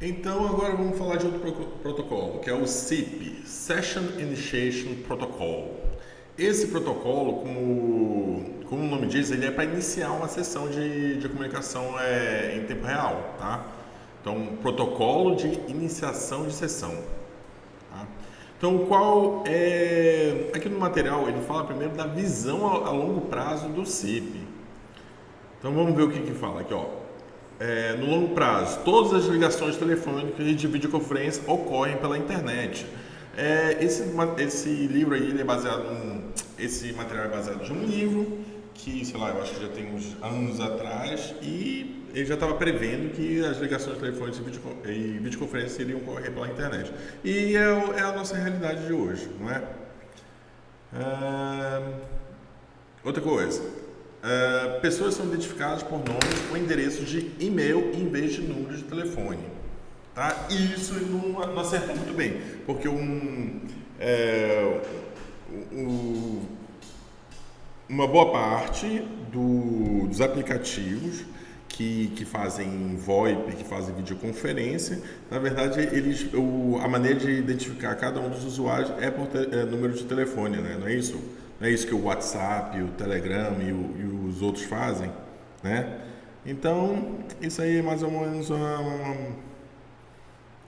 Então agora vamos falar de outro protocolo, que é o SIP, Session Initiation Protocol. Esse protocolo, como o nome diz, ele é para iniciar uma sessão de comunicação em tempo real, tá? Então, protocolo de iniciação de sessão. Tá? Então, qual é... Aqui no material, ele fala primeiro da visão a longo prazo do SIP. Então, vamos ver o que fala aqui, ó. No longo prazo, todas as ligações telefônicas e de videoconferência ocorrem pela internet. Esse livro aí, ele é baseado esse material é baseado em um livro que, sei lá, eu acho que já tem uns anos atrás, e ele já estava prevendo que as ligações telefônicas e videoconferência iriam ocorrer pela internet. E é a nossa realidade de hoje, não é? Outra coisa, pessoas são identificadas por nomes ou endereços de e-mail em vez de números de telefone. Tá? E isso não acerta muito bem, porque uma boa parte dos aplicativos que fazem VoIP, que fazem videoconferência, na verdade, a maneira de identificar cada um dos usuários é por número de telefone, né? Não é isso? Não é isso que o WhatsApp, o Telegram e os outros fazem, né? Então, isso aí é mais ou menos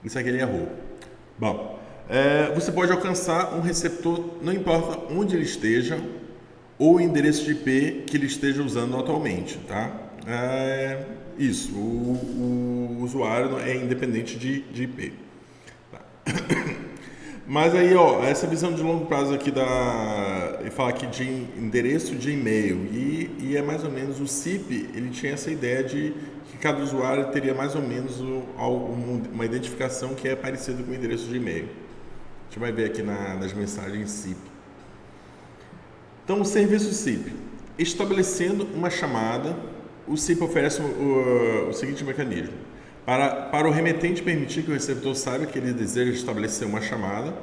isso aqui ele errou. Bom, você pode alcançar um receptor, não importa onde ele esteja, ou o endereço de IP que ele esteja usando atualmente, tá? Isso, o usuário é independente de IP. Tá? Mas aí, ó, essa visão de longo prazo aqui ele fala aqui de endereço de e-mail e é mais ou menos o SIP, ele tinha essa ideia de que cada usuário teria mais ou menos uma identificação que é parecida com o endereço de e-mail. A gente vai ver aqui nas mensagens SIP. Então, o serviço SIP. Estabelecendo uma chamada, o SIP oferece o seguinte mecanismo. Para o remetente permitir que o receptor saiba que ele deseja estabelecer uma chamada.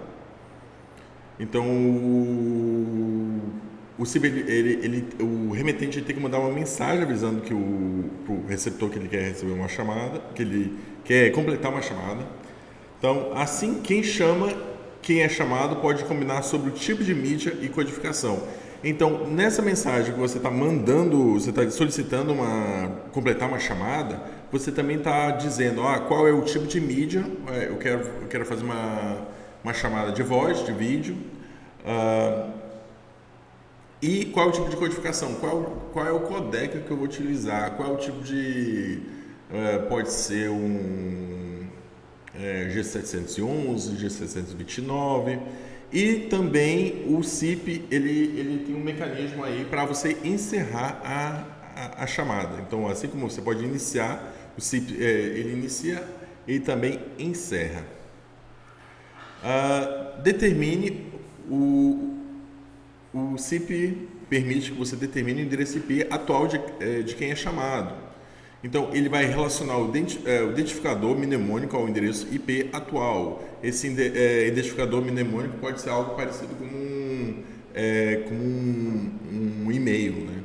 Então, o SIP, o remetente tem que mandar uma mensagem avisando que o receptor que ele quer receber uma chamada, que ele quer completar uma chamada. Então, assim, quem é chamado pode combinar sobre o tipo de mídia e codificação. Então, nessa mensagem que você está mandando, você está solicitando completar uma chamada, você também está dizendo qual é o tipo de mídia. Eu quero fazer uma chamada de voz, de vídeo, e qual é o tipo de codificação, qual é o codec que eu vou utilizar, qual é o tipo de... pode ser um G711, G729... E também o SIP, ele tem um mecanismo aí para você encerrar a chamada. Então, assim como você pode iniciar, o SIP ele inicia e também encerra. Determine o SIP permite que você determine o endereço IP atual de quem é chamado. Então, ele vai relacionar o identificador mnemônico ao endereço IP atual. Esse identificador mnemônico pode ser algo parecido com um e-mail, né?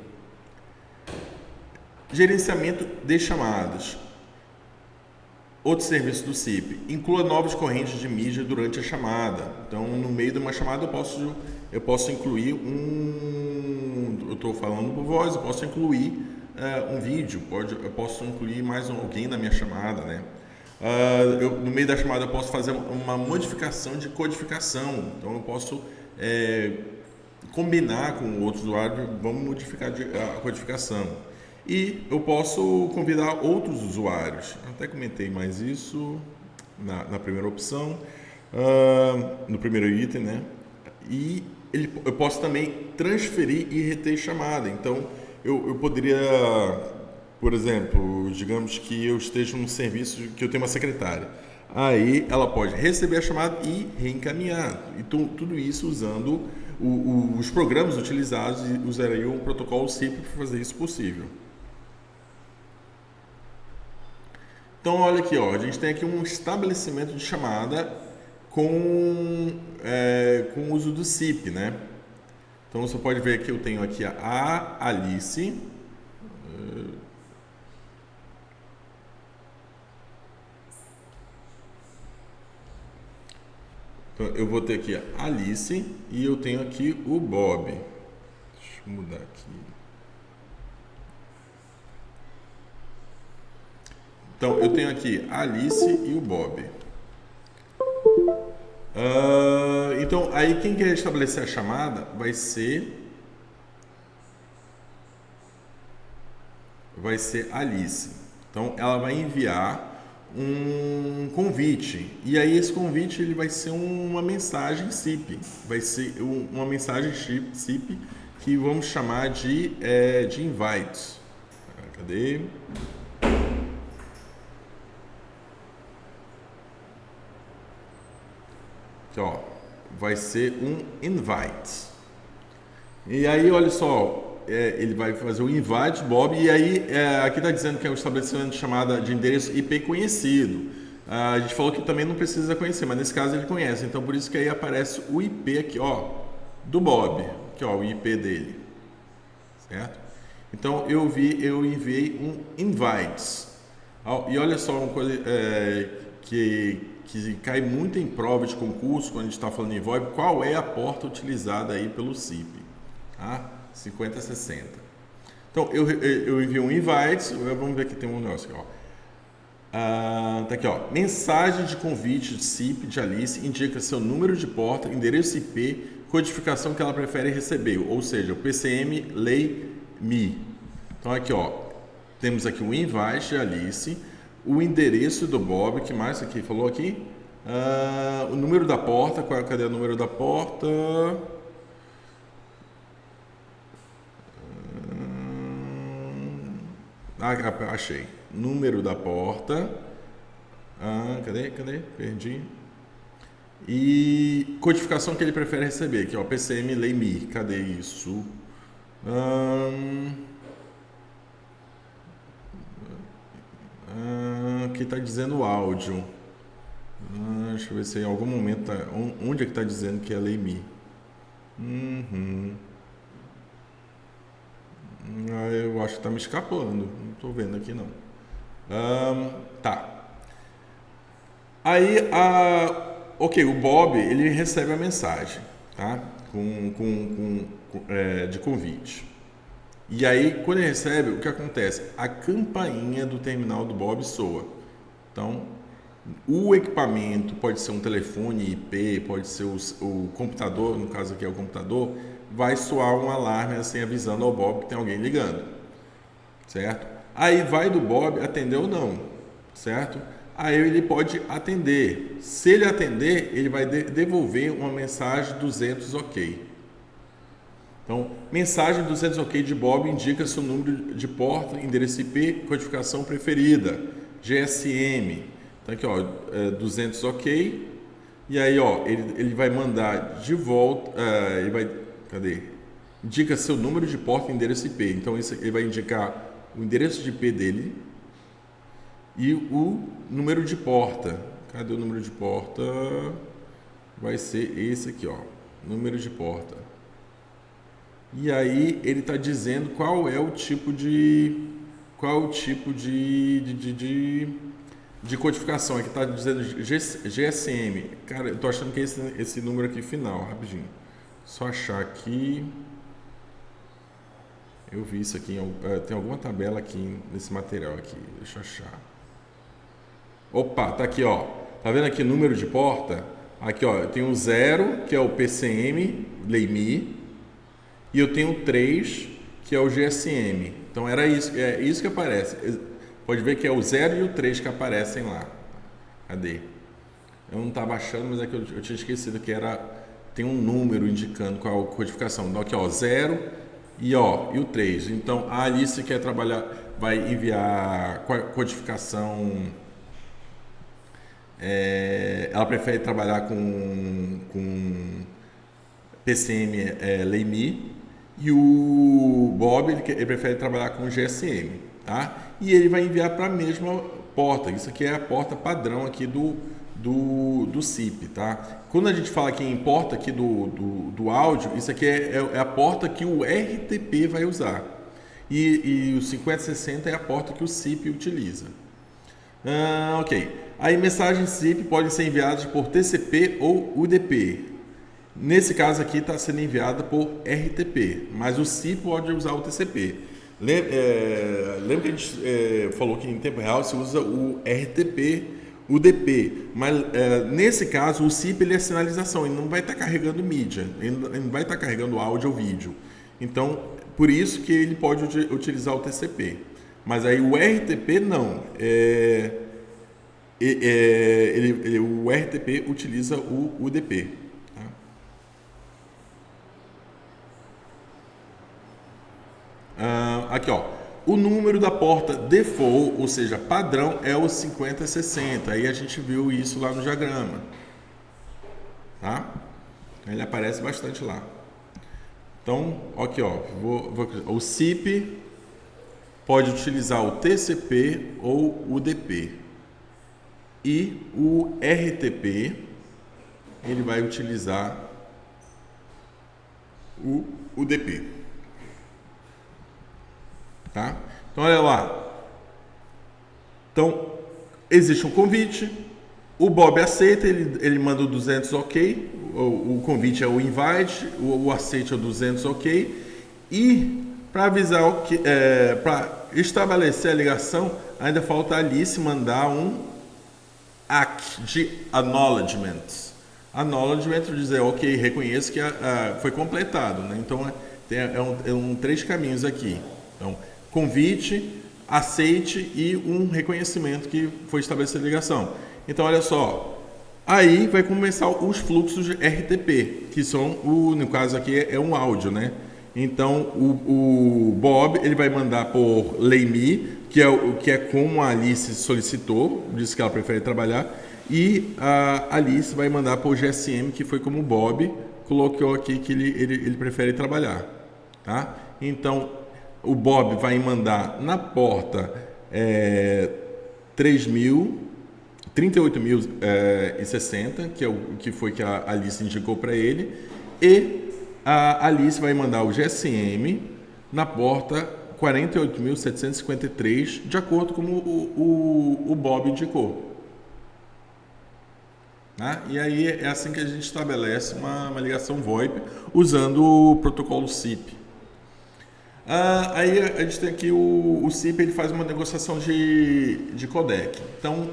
Gerenciamento de chamadas. Outro serviço do SIP. Inclua novas correntes de mídia durante a chamada. Então, no meio de uma chamada, eu posso incluir eu estou falando por voz, eu posso incluir um vídeo, eu posso incluir mais alguém na minha chamada, né? No meio da chamada eu posso fazer uma modificação de codificação, então eu posso combinar com o outro usuário, vamos modificar a codificação. E eu posso convidar outros usuários. Eu até comentei mais isso na primeira opção, no primeiro item, né? E eu posso também transferir e reter chamada. Então, eu poderia, por exemplo, digamos que eu esteja num serviço que eu tenho uma secretária. Aí ela pode receber a chamada e reencaminhar. Então, tudo isso usando os programas utilizados e usariam um protocolo SIP para fazer isso possível. Então, olha aqui, ó, a gente tem aqui um estabelecimento de chamada com o uso do SIP, né? Então, você pode ver que eu tenho aqui a Alice. Então, eu vou ter aqui a Alice e eu tenho aqui o Bob. Deixa eu mudar aqui. Então, eu tenho aqui a Alice e o Bob. Então, aí quem quer estabelecer a chamada vai ser Alice. Então, ela vai enviar um convite. E aí esse convite ele vai ser uma mensagem SIP. Vai ser uma mensagem SIP que vamos chamar de invite. Cadê? Aqui, ó. Vai ser um invite. E aí, olha só. Ele vai fazer o invite, Bob, e aí aqui está dizendo que é um estabelecimento de chamada de endereço IP conhecido. A gente falou que também não precisa conhecer, mas nesse caso ele conhece, então por isso que aí aparece o IP aqui, ó, do Bob, aqui ó, o IP dele, certo? Então eu enviei um invite. E olha só uma coisa que cai muito em prova de concurso quando a gente está falando em VoIP, qual é a porta utilizada aí pelo CIP, tá? 5060. Então, eu envio um invite, vamos ver aqui, tem um negócio aqui, ó. Tá aqui, ó. Mensagem de convite de SIP de Alice indica seu número de porta, endereço IP, codificação que ela prefere receber, ou seja, o PCM Lei Mi. Então, aqui, ó, temos aqui o invite de Alice, o endereço do Bob, que mais aqui falou aqui? O número da porta, cadê o número da porta? Achei. Número da porta. Cadê? Perdi. E codificação que ele prefere receber. Aqui, ó. PCM Lei Mi. Cadê isso? Aqui está dizendo o áudio. Deixa eu ver se em algum momento. Onde é que está dizendo que é Lei Mi? Eu acho que está me escapando. Não estou vendo aqui não. Tá. Aí, ok, o Bob ele recebe a mensagem, tá? De convite. E aí, quando ele recebe, o que acontece? A campainha do terminal do Bob soa. Então, o equipamento pode ser um telefone IP, pode ser o computador, no caso aqui é o computador, vai soar um alarme assim avisando ao Bob que tem alguém ligando, certo? Aí vai do Bob atender ou não, certo? Aí ele pode atender. Se ele atender, ele vai devolver uma mensagem 200 OK. Então, mensagem 200 OK de Bob indica seu número de porta, endereço IP, codificação preferida, GSM. Então aqui, ó, 200 OK. E aí, ó, ele vai mandar de volta, ele vai, cadê? Indica seu número de porta e endereço IP. Então ele vai indicar o endereço de IP dele e o número de porta. Cadê o número de porta? Vai ser esse aqui, ó, número de porta. E aí ele está dizendo qual é o tipo de codificação. Aqui está dizendo GSM. Cara, eu tô achando que é esse número aqui final, rapidinho. Só achar aqui. Eu vi isso aqui, tem alguma tabela aqui nesse material aqui. Deixa eu achar. Opa, tá aqui, ó. Tá vendo aqui número de porta? Aqui, ó, eu tenho o 0, que é o PCM Lei Mi. E eu tenho o 3, que é o GSM. Então era isso, é isso que aparece. Pode ver que é o 0 e o 3 que aparecem lá. Cadê? Eu não estava achando, mas é que eu tinha esquecido que tem um número indicando qual a codificação. Então aqui, ó, 0 e o 3. Então a Alice quer trabalhar, vai enviar codificação. Ela prefere trabalhar com PCM Lei Mi. E o Bob ele prefere trabalhar com GSM, tá? E ele vai enviar para a mesma porta. Isso aqui é a porta padrão aqui do CIP, tá? Quando a gente fala aqui em porta aqui do áudio, isso aqui é a porta que o RTP vai usar. E o 5060 é a porta que o CIP utiliza. Ok. Aí mensagens SIP podem ser enviadas por TCP ou UDP. Nesse caso aqui está sendo enviada por RTP, mas o SIP pode usar o TCP. Lembra que a gente falou que em tempo real se usa o RTP, UDP, mas nesse caso o SIP ele é sinalização, ele não vai estar carregando mídia, ele não vai estar carregando áudio ou vídeo. Então, por isso que ele pode utilizar o TCP. Mas aí o RTP não. O RTP utiliza o UDP. Aqui, ó. O número da porta default, ou seja, padrão, é o 5060. Aí a gente viu isso lá no diagrama. Tá? Ele aparece bastante lá. Então, aqui, ó. O SIP pode utilizar o TCP ou o UDP. E o RTP, ele vai utilizar o UDP. Tá? Então, olha lá. Então, existe um convite. O Bob aceita, ele manda o 200 ok. O convite é o invite, o aceite é o 200 ok. E para avisar, para estabelecer a ligação, ainda falta a Alice mandar um ACK de acknowledgement. Acknowledgement dizer, ok, reconheço que foi completado. Né? Então, tem três caminhos aqui. Então, convite, aceite e um reconhecimento que foi estabelecida a ligação. Então, olha só, aí vai começar os fluxos de RTP, que são, no caso aqui, é um áudio, né? Então, o Bob, ele vai mandar por LayMe, que é como a Alice solicitou, disse que ela prefere trabalhar, e a Alice vai mandar por GSM, que foi como o Bob colocou aqui que ele prefere trabalhar, tá? Então, o Bob vai mandar na porta 38.060, que é o que foi que a Alice indicou para ele, e a Alice vai mandar o GSM na porta 48.753, de acordo com o Bob indicou. Tá? E aí é assim que a gente estabelece uma ligação VoIP usando o protocolo SIP. Aí a gente tem aqui o SIP, ele faz uma negociação de codec. Então,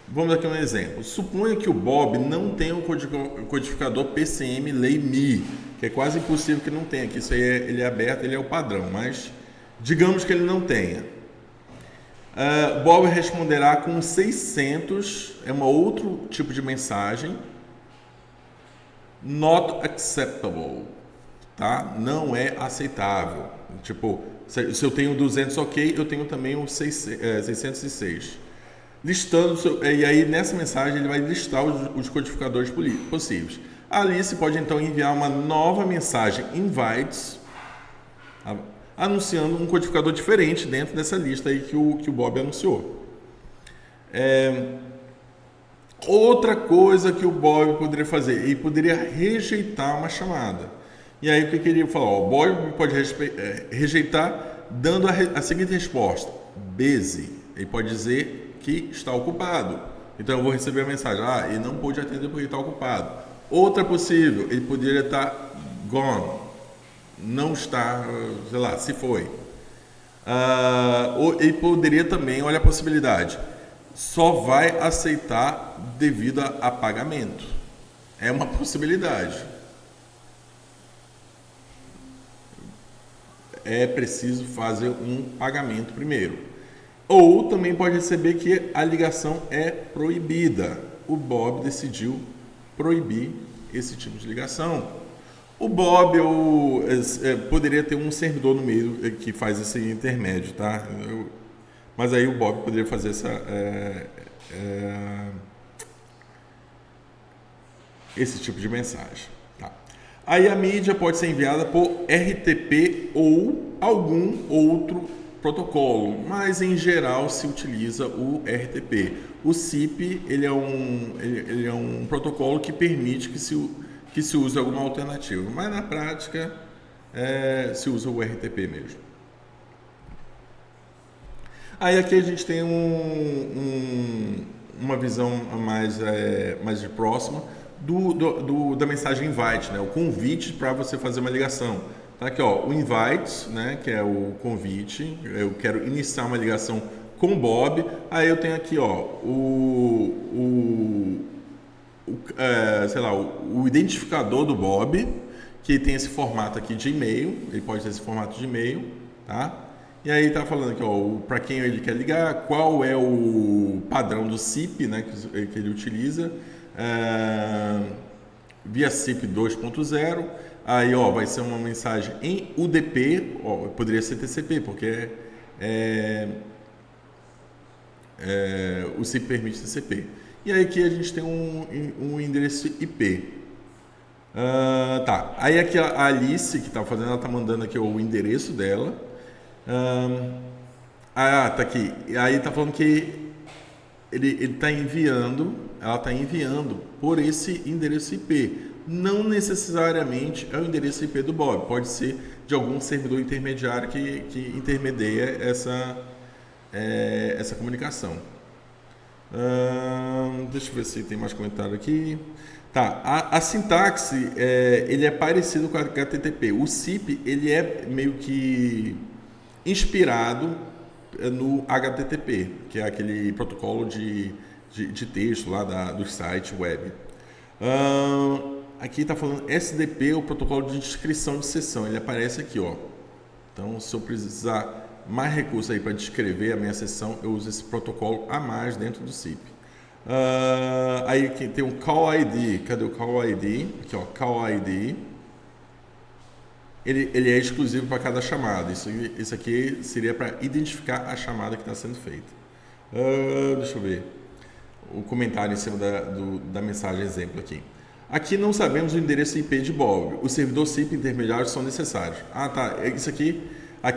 vamos dar aqui um exemplo. Suponha que o Bob não tenha um codificador PCM LayMe, que é quase impossível que não tenha, que isso aí ele é aberto, ele é o padrão, mas digamos que ele não tenha. Bob responderá com 600, é um outro tipo de mensagem, not acceptable, tá? Não é aceitável. Tipo, se eu tenho 200 ok, eu tenho também o 606. Listando, e aí nessa mensagem ele vai listar os codificadores possíveis. A Alice pode então enviar uma nova mensagem invites, anunciando um codificador diferente dentro dessa lista aí que o Bob anunciou. Outra coisa que o Bob poderia fazer, ele poderia rejeitar uma chamada. E aí o que ele falou? O Bob pode rejeitar dando a seguinte resposta: busy. Ele pode dizer que está ocupado. Então eu vou receber a mensagem: ele não pôde atender porque está ocupado. Outra possível, ele poderia estar gone. Não está, sei lá, se foi. Ou ele poderia também, olha a possibilidade, só vai aceitar devido a pagamento. É uma possibilidade. É preciso fazer um pagamento primeiro. Ou também pode receber que a ligação é proibida. O Bob decidiu proibir esse tipo de ligação. O Bob poderia ter um servidor no meio que faz esse intermédio, tá? Mas aí o Bob poderia fazer esse tipo de mensagem. Tá? Aí a mídia pode ser enviada por RTP ou algum outro protocolo, mas em geral se utiliza o RTP. O SIP ele é um protocolo que permite que se use alguma alternativa, mas na prática se usa o RTP mesmo. Aí aqui a gente tem uma visão mais de próxima da mensagem invite, né? O convite para você fazer uma ligação. Tá aqui, ó, o invite, né? Que é o convite. Eu quero iniciar uma ligação com o Bob. Aí eu tenho aqui, ó, sei lá, o identificador do Bob, que tem esse formato aqui de e-mail. Ele pode ter esse formato de e-mail, tá? E aí tá falando aqui, ó, para quem ele quer ligar, qual é o padrão do SIP, né, que ele utiliza, via SIP 2.0. Aí, ó, vai ser uma mensagem em UDP, ó, poderia ser TCP, porque o SIP permite TCP. E aí aqui a gente tem um endereço IP. Tá. Aí aqui a Alice que tá fazendo, ela tá mandando aqui o endereço dela. Tá aqui. Aí tá falando que ele tá enviando, ela tá enviando por esse endereço IP. Não necessariamente é o endereço IP do Bob, pode ser de algum servidor intermediário que intermedia essa comunicação. Deixa eu ver se tem mais comentário aqui. Tá, a sintaxe ele é parecido com a HTTP. O SIP ele é meio que inspirado no HTTP, que é aquele protocolo de texto lá do site web. Aqui está falando SDP, o protocolo de descrição de sessão. Ele aparece aqui, ó. Então, se eu precisar mais recursos aí para descrever a minha sessão, eu uso esse protocolo a mais dentro do SIP. Aí aqui tem um Call ID. Cadê o Call ID? Aqui, ó, Call ID. Ele é exclusivo para cada chamada. Isso aqui seria para identificar a chamada que está sendo feita. Deixa eu ver o comentário em cima da mensagem exemplo aqui. Aqui não sabemos o endereço IP de Bob. O servidor SIP intermediários são necessários. Tá. Isso aqui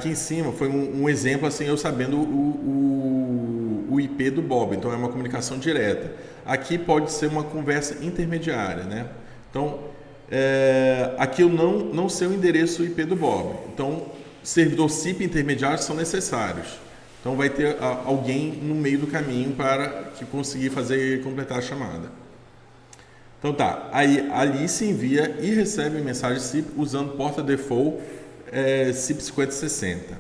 em cima foi um exemplo assim, eu sabendo o IP do Bob. Então é uma comunicação direta. Aqui pode ser uma conversa intermediária, né? Então aqui eu não sei o endereço IP do Bob. Então servidor SIP intermediários são necessários. Então vai ter alguém no meio do caminho para que conseguir completar a chamada. Então tá, aí a Alice envia e recebe mensagem SIP usando porta default SIP 5060.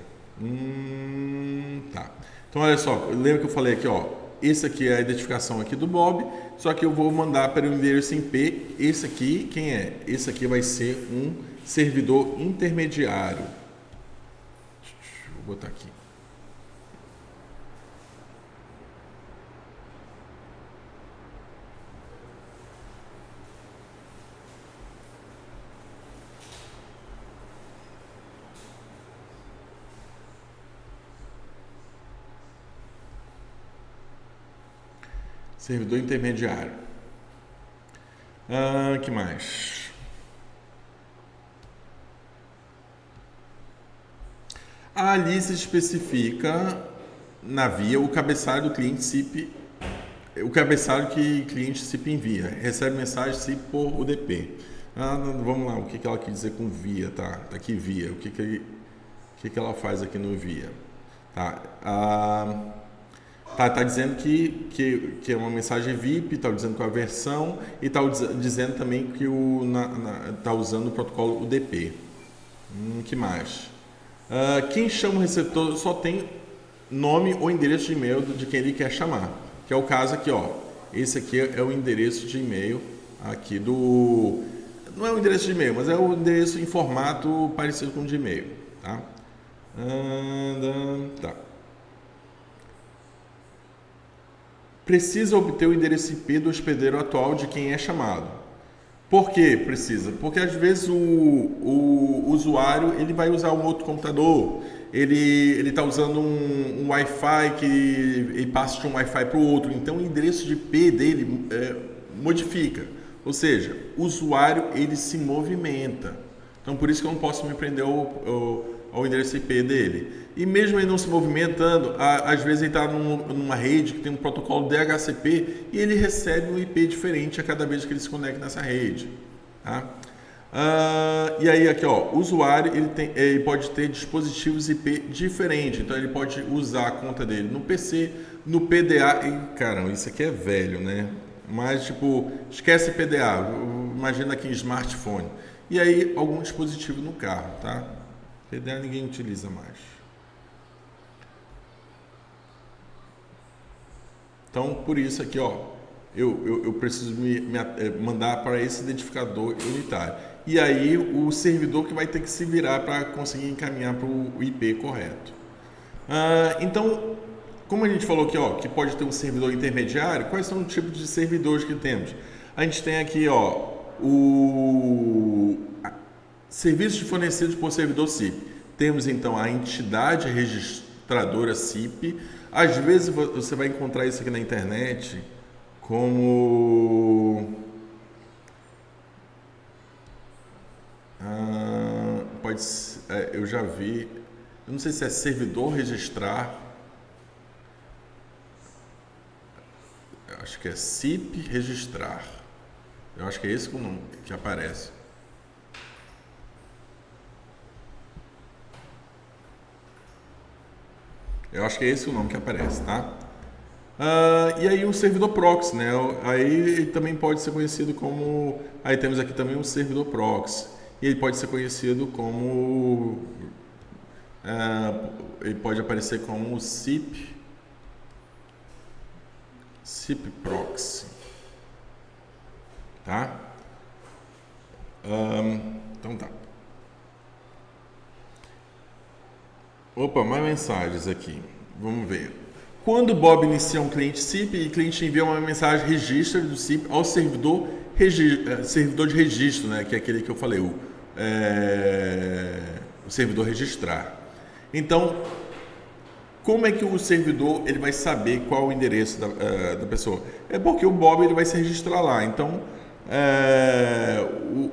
Tá. Então olha só, lembra que eu falei aqui, ó, esse aqui é a identificação aqui do Bob, só que eu vou mandar para o endereço IP. Esse aqui, quem é? Esse aqui vai ser um servidor intermediário. Vou botar aqui. Servidor intermediário. Que mais? A Alice especifica na via o cabeçalho do cliente SIP, o cabeçalho que cliente SIP envia. Recebe mensagem SIP por UDP. Vamos lá, o que ela quer dizer com via, tá? Tá aqui via. O que ela faz aqui no via? Tá. Tá dizendo que é uma mensagem VIP, está dizendo com a versão e está dizendo também que está usando o protocolo UDP. Que mais? Quem chama o receptor só tem nome ou endereço de e-mail de quem ele quer chamar, que é o caso aqui, ó. Esse aqui é o endereço de e-mail aqui do... Não é o endereço de e-mail, mas é o endereço em formato parecido com o de e-mail, tá? Tá. Precisa obter o endereço IP do hospedeiro atual de quem é chamado. Por que precisa? Porque às vezes o usuário ele vai usar um outro computador, ele está usando um Wi-Fi que ele passa de um Wi-Fi para o outro, então o endereço de IP dele modifica. Ou seja, o usuário ele se movimenta. Então por isso que eu não posso me prender ao endereço IP dele. E mesmo ele não se movimentando, às vezes ele está numa rede que tem um protocolo DHCP e ele recebe um IP diferente a cada vez que ele se conecta nessa rede. Tá? E aí aqui, ó, o usuário ele pode ter dispositivos IP diferentes, então ele pode usar a conta dele no PC, no PDA, e caramba, isso aqui é velho, né? Mas tipo, esquece PDA, imagina aqui em smartphone. E aí algum dispositivo no carro, tá? PDA ninguém utiliza mais. Então, por isso aqui, ó, eu preciso mandar para esse identificador unitário. E aí o servidor que vai ter que se virar para conseguir encaminhar para o IP correto. Então, como a gente falou aqui, ó, que pode ter um servidor intermediário, quais são os tipos de servidores que temos? A gente tem aqui, ó, serviços fornecidos por servidor SIP. Temos então a entidade registradora SIP. Às vezes você vai encontrar isso aqui na internet como pode ser, eu já vi, eu não sei se é servidor registrar, eu acho que é SIP registrar, eu acho que é esse o nome que aparece. Eu acho que é esse o nome que aparece, tá? E aí o servidor proxy, né? Aí ele também pode ser conhecido como... Aí temos aqui também um servidor proxy. E ele pode ser conhecido como... ele pode aparecer como SIP proxy. Tá? Então tá. Opa, mais mensagens aqui. Vamos ver. Quando o Bob inicia um cliente SIP e o cliente envia uma mensagem registra do SIP ao servidor de registro, né, que é aquele que eu falei, o servidor registrar. Então, como é que o servidor ele vai saber qual o endereço da pessoa? É porque o Bob ele vai se registrar lá. Então,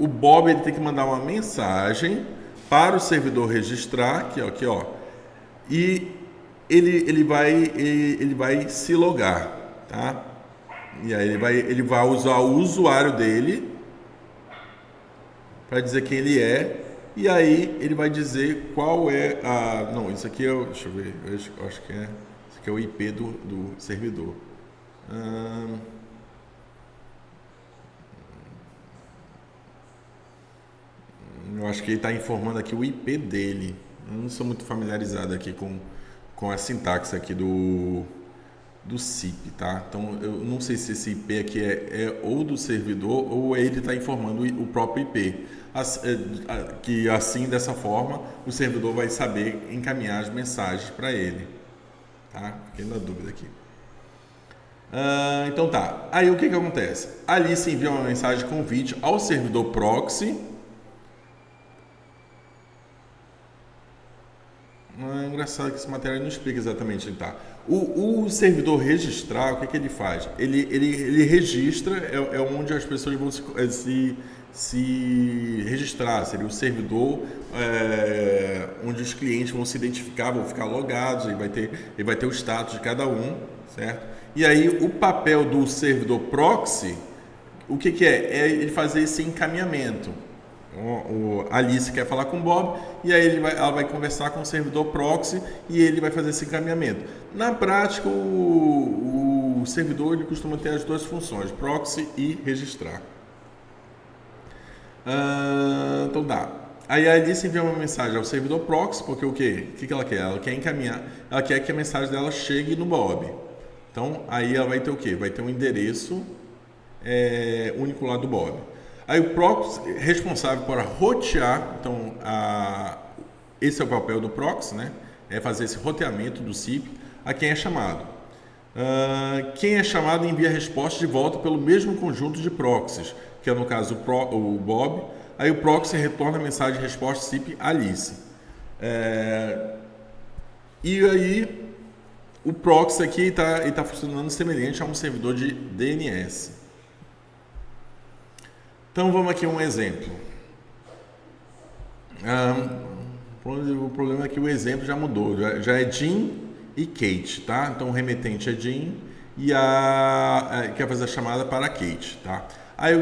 o Bob ele tem que mandar uma mensagem para o servidor registrar, que é aqui, ó, e ele vai se logar, tá? E aí ele vai usar o usuário dele para dizer quem ele é, e aí ele vai dizer qual é a... Não, isso aqui é... Deixa eu ver, eu acho que é... Isso aqui é o IP do servidor. Eu acho que ele está informando aqui o IP dele. Eu não sou muito familiarizado aqui com a sintaxe aqui do SIP, tá? Então eu não sei se esse IP aqui é ou do servidor ou ele está informando o próprio IP. Que assim, dessa forma, o servidor vai saber encaminhar as mensagens para ele. Tá? Fiquei na dúvida aqui. Então tá. Aí o que acontece? A Alice envia uma mensagem de convite ao servidor proxy. É engraçado que esse material não explica exatamente, tá? O servidor registrar, o que ele faz? Ele registra, é onde as pessoas vão se registrar, seria o servidor onde os clientes vão se identificar, vão ficar logados, ele vai ter o status de cada um, certo? E aí o papel do servidor proxy, o que é? É ele fazer esse encaminhamento. A Alice quer falar com o Bob e aí ela vai conversar com o servidor proxy e ele vai fazer esse encaminhamento. Na prática, o servidor ele costuma ter as duas funções, proxy e registrar. Então dá. Aí a Alice envia uma mensagem ao servidor proxy, porque o quê? O que ela quer? Ela quer encaminhar, ela quer que a mensagem dela chegue no Bob. Então aí ela vai ter o quê? Vai ter um endereço único lá do Bob. Aí o proxy responsável por rotear, então esse é o papel do proxy, né? É fazer esse roteamento do SIP a quem é chamado. Quem é chamado envia a resposta de volta pelo mesmo conjunto de proxies, que é no caso o Bob. Aí o proxy retorna a mensagem de resposta SIP Alice. E aí o proxy aqui está funcionando semelhante a um servidor de DNS. Então vamos aqui a um exemplo. O problema é que o exemplo já mudou, já é Jim e Kate, tá? Então o remetente é Jim e quer fazer a chamada para a Kate, tá? Aí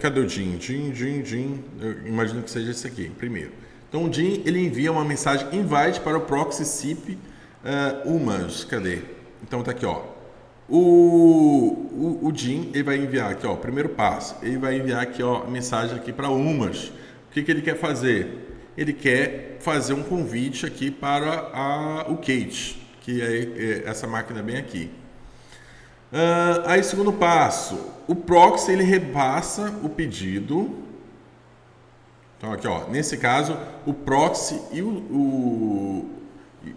cadê o Jim? Jim, eu imagino que seja esse aqui, primeiro. Então o Jim, ele envia uma mensagem invite para o proxy SIP humans, cadê? Então tá aqui, ó. O Jim, ele vai enviar aqui, ó, primeiro passo, ele vai enviar aqui, ó, a mensagem aqui para humans. O que ele quer fazer? Ele quer fazer um convite aqui para o Kate, que é essa máquina bem aqui. Aí, segundo passo, o proxy, ele repassa o pedido. Então, aqui, ó, nesse caso, o proxy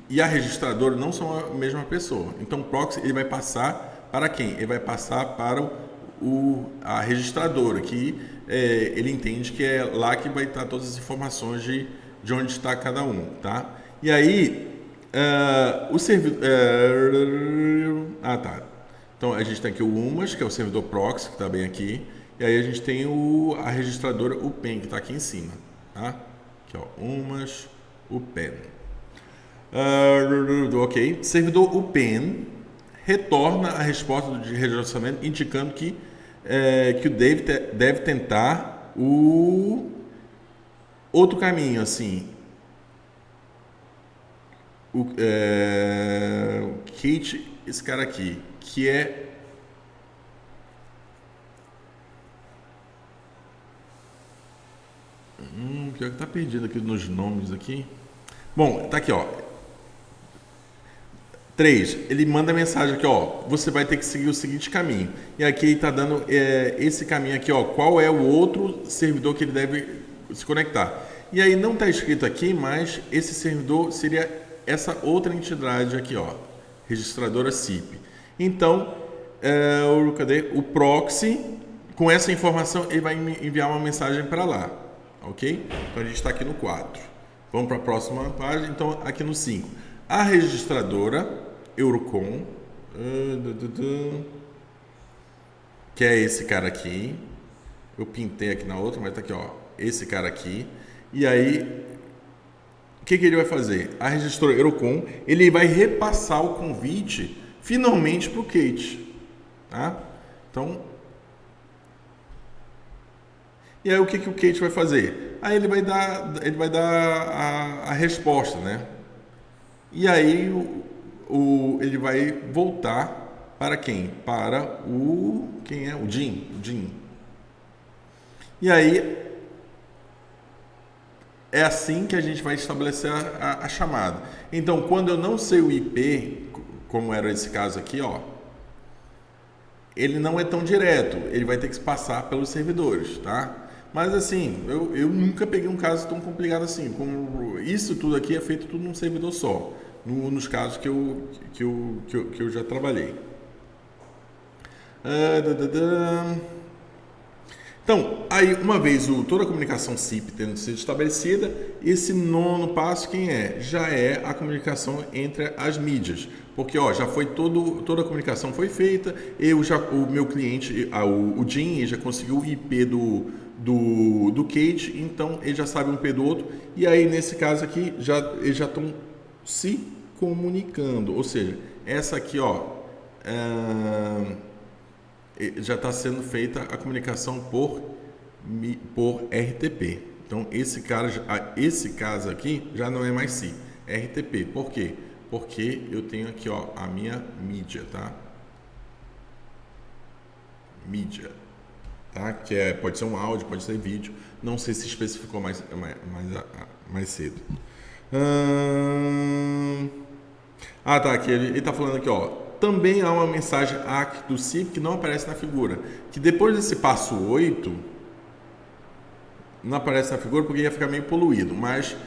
e a registradora não são a mesma pessoa. Então, o proxy, ele vai passar para quem? Ele vai passar para a registradora, que ele entende que é lá que vai estar todas as informações de onde está cada um, tá? E aí, o servidor... tá. Então, a gente tem aqui o UMAS, que é o servidor proxy, que está bem aqui. E aí a gente tem a registradora UPEN, que está aqui em cima. Tá? Aqui, ó, UMAS, UPEN. Ok. Servidor UPEN retorna a resposta de redirecionamento indicando que o Dave deve tentar o outro caminho, assim. O Kate, esse cara aqui, que é pior que tá perdido aqui nos nomes aqui. Bom, tá aqui, ó. 3, ele manda mensagem aqui, ó, você vai ter que seguir o seguinte caminho. E aqui ele tá dando esse caminho aqui, ó, qual é o outro servidor que ele deve se conectar. E aí não tá escrito aqui, mas esse servidor seria essa outra entidade aqui, ó, registradora SIP. Então, o proxy, com essa informação, ele vai enviar uma mensagem para lá, ok? Então, a gente está aqui no 4. Vamos para a próxima página. Então, aqui no 5. A registradora Eurocon, que é esse cara aqui. Eu pintei aqui na outra, mas está aqui, ó, esse cara aqui. E aí, o que ele vai fazer? A registradora Eurocon, ele vai repassar o convite finalmente para o Kate, tá? Então, e aí o que o Kate vai fazer? Aí ele vai dar a resposta, né? E aí ele vai voltar para quem? Para quem é? O Jim. E aí é assim que a gente vai estabelecer a chamada. Então, quando eu não sei o IP, como era esse caso aqui, ó, ele não é tão direto, ele vai ter que passar pelos servidores, tá? Mas assim, eu nunca peguei um caso tão complicado assim. Como isso tudo aqui é feito tudo num servidor só, nos casos que eu já trabalhei. Então, aí uma vez toda a comunicação SIP tendo sido estabelecida, esse nono passo quem é? Já é a comunicação entre as mídias. Porque ó, já foi toda a comunicação foi feita, o meu cliente, o Jim, já conseguiu o IP do Kate, então ele já sabe um IP do outro, e aí nesse caso aqui eles já estão se comunicando, ou seja, essa aqui ó, já está sendo feita a comunicação por RTP. Então esse caso aqui já não é mais SIP, é RTP. Por quê? Porque eu tenho aqui ó, a minha mídia, tá? Mídia, tá? Que pode ser um áudio, pode ser vídeo. Não sei se especificou mais cedo. Tá, aqui ele está falando aqui, ó. Também há uma mensagem ACK do SIP que não aparece na figura. Que depois desse passo 8, não aparece na figura porque ia ficar meio poluído. Mas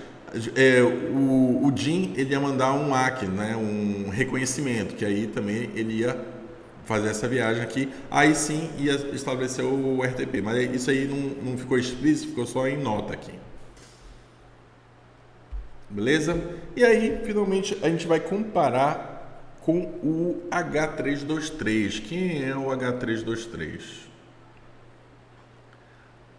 o Jim ele ia mandar um ACK, né, um reconhecimento, que aí também ele ia fazer essa viagem aqui. Aí sim ia estabelecer o RTP. Mas isso aí não ficou explícito, ficou só em nota aqui. Beleza? E aí, finalmente, a gente vai comparar com o H323. Quem é o H323?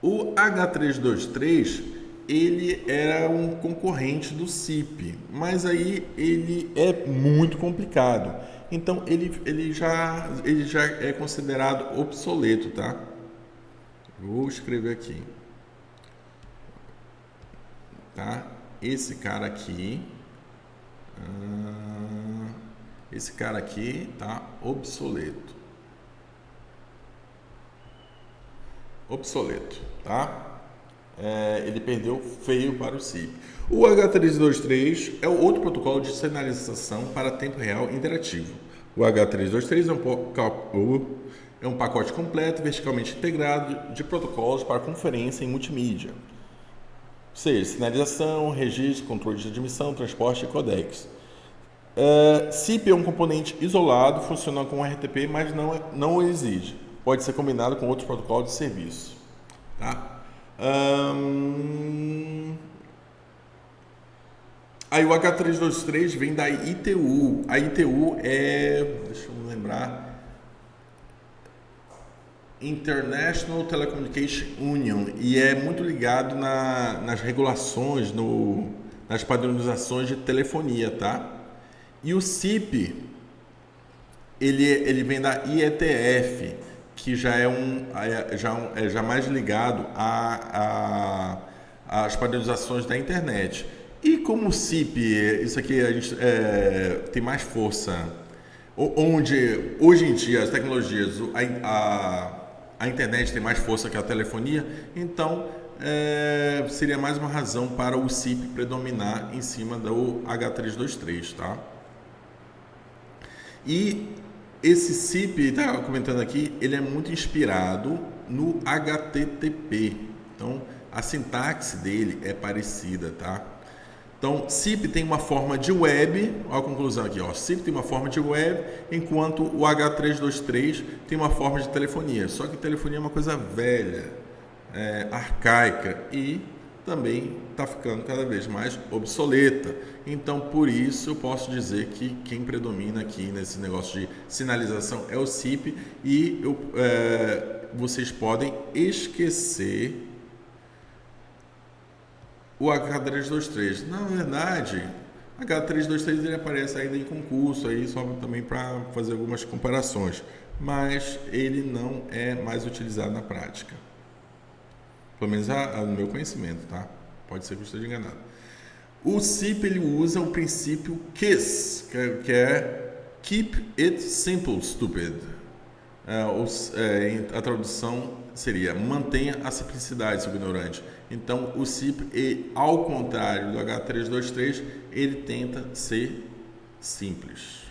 O H323, ele era um concorrente do SIP, mas aí ele é muito complicado. Então ele já é considerado obsoleto, tá? Vou escrever aqui, tá? Esse cara aqui tá obsoleto. Obsoleto, tá? Ele perdeu feio para o SIP. O H323 é o outro protocolo de sinalização para tempo real interativo. O H323 é um pacote completo, verticalmente integrado de protocolos para conferência em multimídia. Ou seja, sinalização, registro, controle de admissão, transporte e codecs. SIP é um componente isolado, funciona com RTP, mas não o exige. Pode ser combinado com outros protocolos de serviço. Tá? Aí o H323 vem da ITU. A ITU deixa eu lembrar, International Telecommunication Union, e é muito ligado nas regulações, nas padronizações de telefonia, tá? E o SIP, ele vem da IETF, que já é mais ligado às padronizações da internet. E como o SIP, isso aqui a gente tem mais força, onde hoje em dia as tecnologias, a internet tem mais força que a telefonia, então seria mais uma razão para o SIP predominar em cima do H323, tá? E esse SIP, tá comentando aqui, ele é muito inspirado no HTTP. Então, a sintaxe dele é parecida, tá? Então, SIP tem uma forma de web, olha a conclusão aqui, ó. SIP tem uma forma de web, enquanto o H323 tem uma forma de telefonia. Só que telefonia é uma coisa velha, arcaica e também está ficando cada vez mais obsoleta. Então, por isso, eu posso dizer que quem predomina aqui nesse negócio de sinalização é o SIP e vocês podem esquecer o H323. Na verdade, H323 ele aparece ainda em concurso, aí só também para fazer algumas comparações, mas ele não é mais utilizado na prática. Pelo menos no meu conhecimento, tá? Pode ser que eu esteja enganado. O SIP ele usa o princípio KISS, que é Keep It Simple, Stupid. A tradução seria mantenha a simplicidade, seu ignorante. Então, o SIP, ao contrário do H323, ele tenta ser simples.